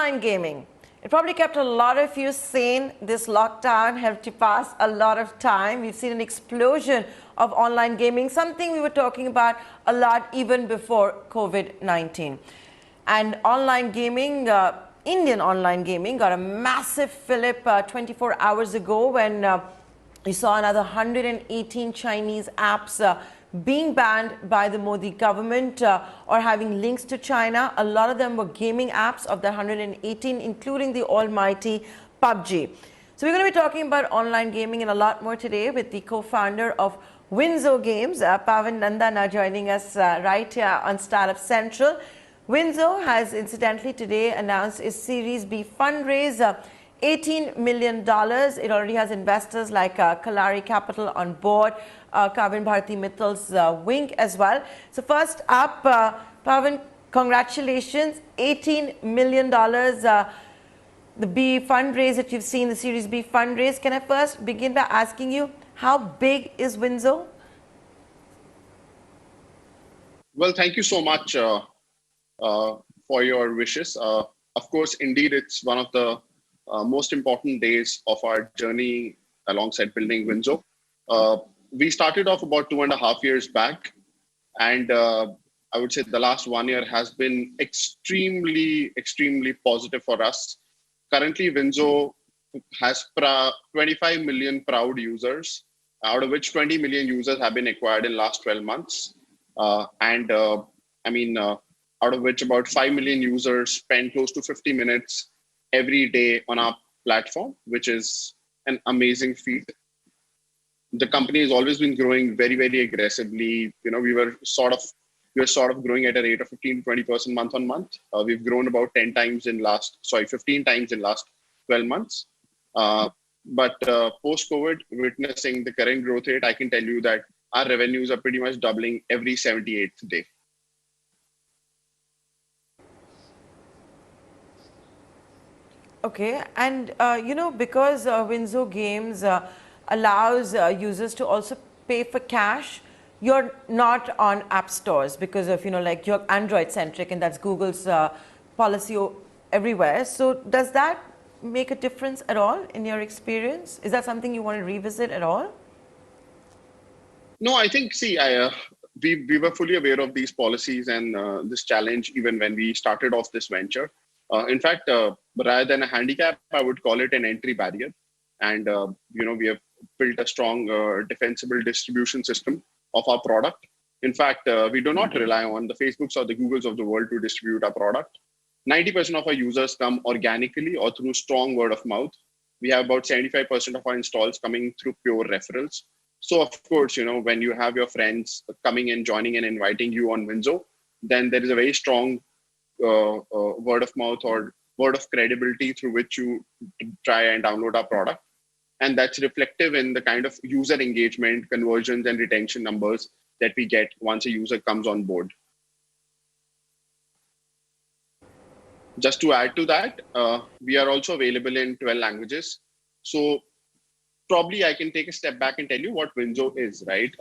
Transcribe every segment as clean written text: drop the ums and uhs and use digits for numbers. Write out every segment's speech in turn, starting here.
Online gaming. It probably kept a lot of you sane. This lockdown helped you pass a lot of time. We've seen an explosion of online gaming, something we were talking about a lot even before COVID-19. And online gaming, Indian online gaming got a massive fillip 24 hours ago when we saw another 118 Chinese apps being banned by the Modi government or having links to China. A lot of them were gaming apps of the 118, including the almighty PUBG. So we're going to be talking about online gaming and a lot more today with the co-founder of WinZo Games, Paavan Nanda, now joining us right here on Startup Central. WinZo has incidentally today announced its Series B fundraise, $18 million. It already has investors like Kalari Capital on board, Kavin Bharati Mittal's Wink as well. So first up, Paavan, congratulations, $18 million. The B fundraise that you've seen, the Series B fundraise. Can I first begin by asking you, how big is WinZo? Well, thank you so much for your wishes. Of course, indeed, it's one of the most important days of our journey alongside building WinZo. We started off about 2.5 years back, and I would say the last 1 year has been extremely positive for us. Currently, WinZo has 25 million proud users, out of which 20 million users have been acquired in the last 12 months. Out of which about 5 million users spend close to 50 minutes every day on our platform, which is an amazing feat. The company has always been growing very aggressively. We were sort of growing at a rate of 15 to 20% month on month. We've grown about 15 times in last 12 months. But post-COVID, witnessing the current growth rate, I can tell you that our revenues are pretty much doubling every 78th day. Okay, and because WinZo Games allows users to also pay for cash, you're not on app stores because of, like you're Android centric and that's Google's policy everywhere. So does that make a difference at all in your experience? Is that something you want to revisit at all? No, I think, we were fully aware of these policies and this challenge even when we started off this venture. In fact, rather than a handicap, I would call it an entry barrier. And, we have built a strong defensible distribution system of our product. In fact, we do not rely on the Facebooks or the Googles of the world to distribute our product. 90% of our users come organically or through strong word of mouth. We have about 75% of our installs coming through pure referrals. So of course, when you have your friends coming and joining and inviting you on WinZo, then there is a very strong word of mouth or word of credibility through which you try and download our product. And that's reflective in the kind of user engagement, conversions, and retention numbers that we get once a user comes on board. Just to add to that, we are also available in 12 languages. So probably I can take a step back and tell you what WinZo is, right?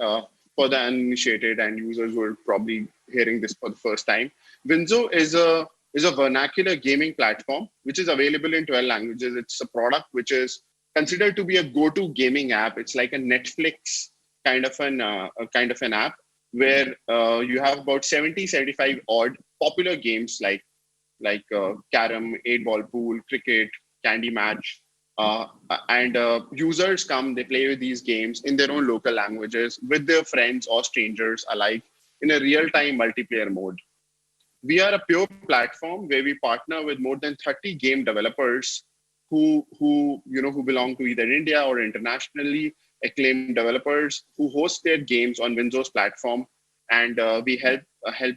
For the uninitiated and users who are probably hearing this for the first time. WinZo is a vernacular gaming platform, which is available in 12 languages. It's a product which is considered to be a go-to gaming app. It's like a Netflix kind of an app where you have about 75 odd popular games like Carom, 8-ball pool, cricket, Candy Match. And users come, they play with these games in their own local languages with their friends or strangers alike in a real-time multiplayer mode. We are a pure platform where we partner with more than 30 game developers who belong to either India or internationally acclaimed developers who host their games on WinZo's platform, and we help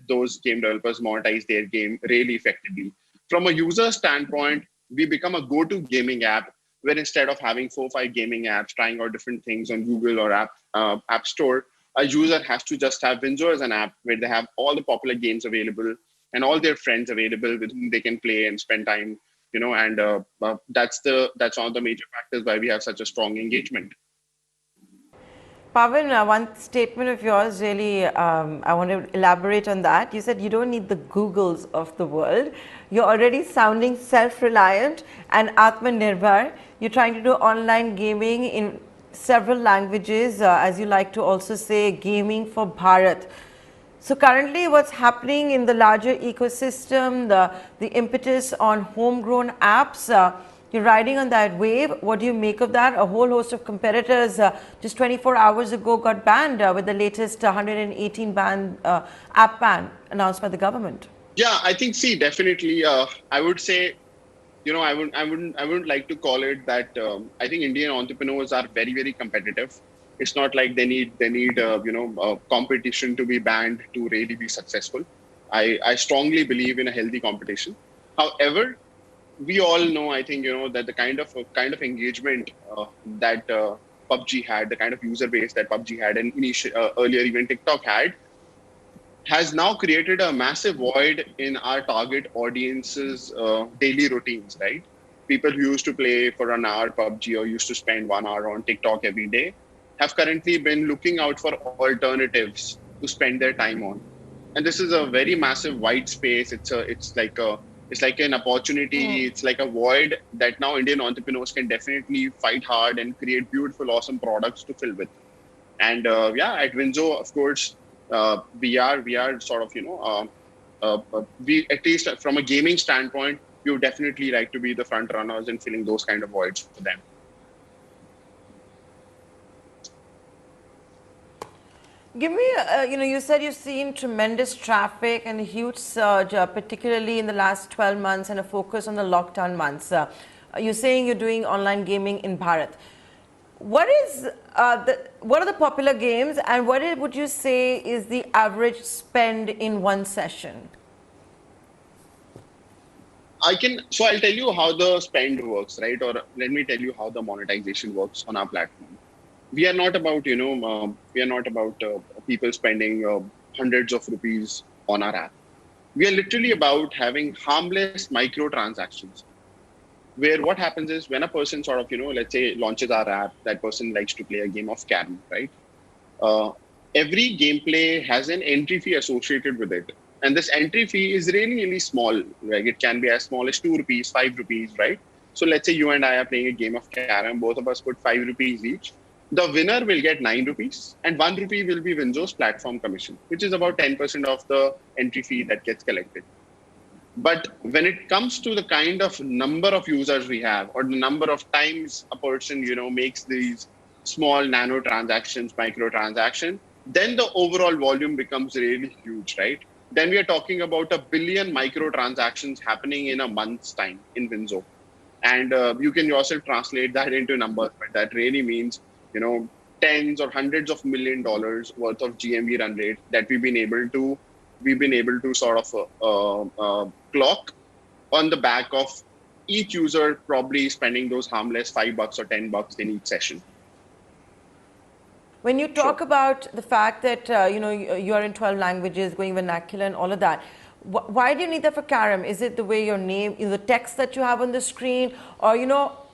those game developers monetize their game really effectively. From a user standpoint, we become a go-to gaming app where instead of having 4 or 5 gaming apps trying out different things on Google or App Store, a user has to just have WinZo as an app where they have all the popular games available and all their friends available with whom they can play and spend time. And that's one of the major factors why we have such a strong engagement. Paavan, one statement of yours really, I want to elaborate on that. You said you don't need the Googles of the world. You're already sounding self-reliant and Atmanirbhar. You're trying to do online gaming in several languages, as you like to also say, gaming for Bharat. So currently what's happening in the larger ecosystem, the impetus on homegrown apps, you're riding on that wave. What do you make of that? A whole host of competitors just 24 hours ago got banned with the latest 118 app ban announced by the government. Yeah, I think, see, definitely, I would say, I wouldn't like to call it that. I think Indian entrepreneurs are very, very competitive. It's not like they need competition to be banned to really be successful. I strongly believe in a healthy competition. However, we all know, I think, that the kind of engagement that PUBG had, the kind of user base that PUBG had, and earlier even TikTok had, has now created a massive void in our target audience's daily routines, right? People who used to play for an hour PUBG or used to spend 1 hour on TikTok every day have currently been looking out for alternatives to spend their time on. And this is a very massive white space. It's like an opportunity. It's like a void that now Indian entrepreneurs can definitely fight hard and create beautiful, awesome products to fill with. And yeah, at WinZo, of course, we are sort of we, at least from a gaming standpoint, we would definitely like to be the front runners in filling those kind of voids for them. Give me, you said you've seen tremendous traffic and a huge surge, particularly in the last 12 months and a focus on the lockdown months. You're saying you're doing online gaming in Bharat. What are the popular games, and would you say is the average spend in one session? I'll tell you how the spend works, right? Or let me tell you how the monetization works on our platform. We are not about, people spending hundreds of rupees on our app. We are literally about having harmless microtransactions where what happens is when a person sort of, let's say launches our app, that person likes to play a game of carom, right? Uh, every gameplay has an entry fee associated with it. And this entry fee is really, really small. Like it can be as small as 2 rupees, 5 rupees, right? So let's say you and I are playing a game of carom, both of us put 5 rupees each. The winner will get 9 rupees and 1 rupee will be WinZo's platform commission, which is about 10% of the entry fee that gets collected. But when it comes to the kind of number of users we have, or the number of times a person, makes these small nano transactions, micro transaction, then the overall volume becomes really huge, right? Then we are talking about 1 billion micro transactions happening in a month's time in WinZo. And you can yourself translate that into numbers, but that really means, tens or hundreds of $1 million worth of GMV run rate that we've been able to sort of clock on the back of each user probably spending those harmless $5 or $10 in each session. When you talk about the fact that you are in 12 languages, going vernacular and all of that, why do you need that for carom? Is it the way your name, the text that you have on the screen, or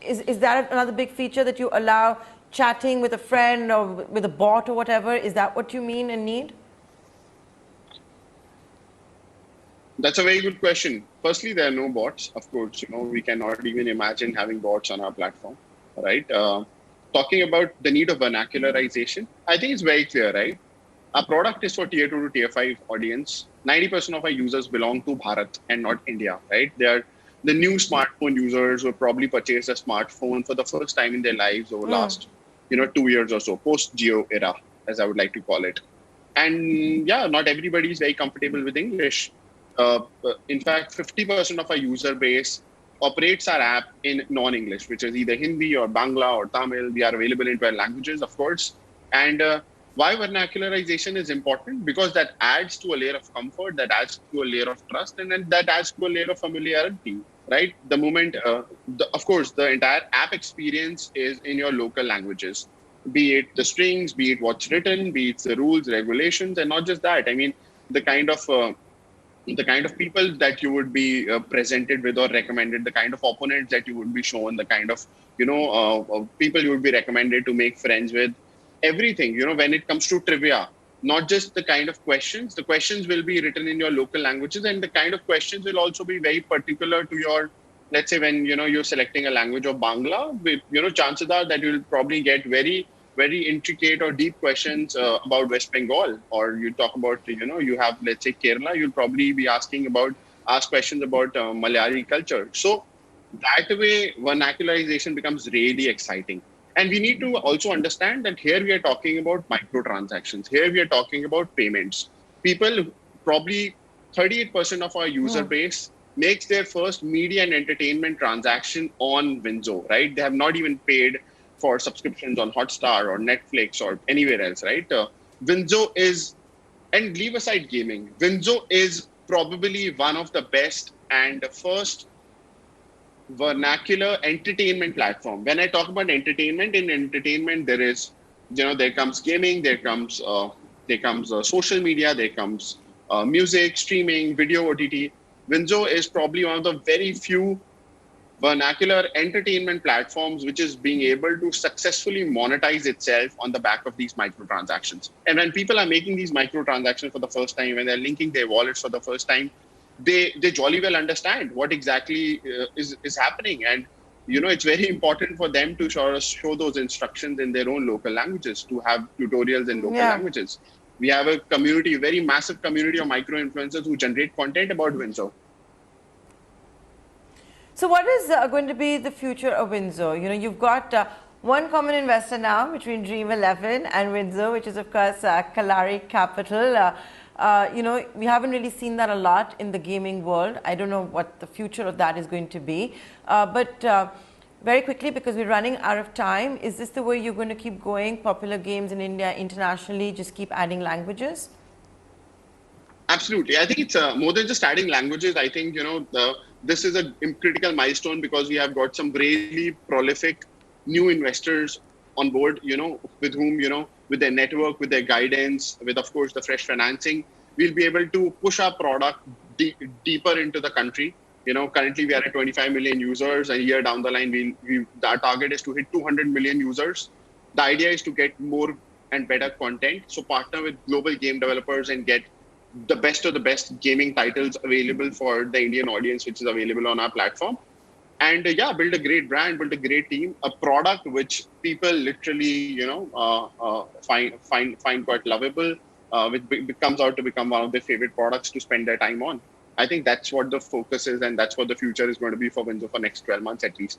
is that another big feature that you allow chatting with a friend or with a bot or whatever? Is that what you mean and need? That's a very good question. Firstly, there are no bots. Of course, we cannot even imagine having bots on our platform, right? Talking about the need of vernacularization, I think it's very clear, right? Our product is for tier 2 to tier 5 audience. 90% of our users belong to Bharat and not India, right? They are the new smartphone users who probably purchased a smartphone for the first time in their lives over last, 2 years or so, post-Geo era, as I would like to call it. And yeah, not everybody is very comfortable with English. In fact, 50% of our user base operates our app in non-English, which is either Hindi or Bangla or Tamil. We are available in 12 languages, of course. And why vernacularization is important? Because that adds to a layer of comfort, that adds to a layer of trust, and then that adds to a layer of familiarity, right? The moment, of course, the entire app experience is in your local languages, be it the strings, be it what's written, be it the rules, regulations, and not just that. I mean, the kind of people that you would be presented with or recommended, the kind of opponents that you would be shown, the kind of people you would be recommended to make friends with, everything, when it comes to trivia, not just the kind of questions. The questions will be written in your local languages, and the kind of questions will also be very particular to your, let's say, when, you're selecting a language of Bangla, chances are that you'll probably get very, very intricate or deep questions about West Bengal, or you talk about, you have, let's say, Kerala, you'll probably be ask questions about Malayali culture. So that way, vernacularization becomes really exciting. And we need to also understand that here we are talking about microtransactions. Here we are talking about payments. People, probably 38% of our user base makes their first media and entertainment transaction on WinZo, right? They have not even paid for subscriptions on Hotstar or Netflix or anywhere else, right? WinZo is, and leave aside gaming, WinZo is probably one of the best and the first vernacular entertainment platform. When I talk about entertainment, in entertainment there is, there comes gaming, there comes social media, there comes music, streaming, video, OTT. Winzo is probably one of the very few vernacular entertainment platforms which is being able to successfully monetize itself on the back of these microtransactions. And when people are making these microtransactions for the first time, when they're linking their wallets for the first time, they jolly well understand what exactly is happening. And it's very important for them to show those instructions in their own local languages, to have tutorials in local Yeah. languages. We have a community, very massive community of micro influencers who generate content about WinZo. So what is going to be the future of WinZo? You've got one common investor now between Dream 11 and WinZo, which is of course Kalari Capital. We haven't really seen that a lot in the gaming world. I don't know what the future of that is going to be. But very quickly, because we're running out of time, is this the way you're going to keep going? Popular games in India, internationally, just keep adding languages? Absolutely. I think it's more than just adding languages. I think, this is a critical milestone because we have got some really prolific new investors on board, with whom, with their network, with their guidance, with, of course, the fresh financing, we'll be able to push our product deeper into the country. Currently we are at 25 million users. A year down the line, our target is to hit 200 million users. The idea is to get more and better content. So partner with global game developers and get the best of the best gaming titles available for the Indian audience, which is available on our platform. And build a great brand, build a great team, a product which people literally, find quite lovable, which becomes out to become one of their favorite products to spend their time on. I think that's what the focus is, and that's what the future is going to be for WinZo for next 12 months at least.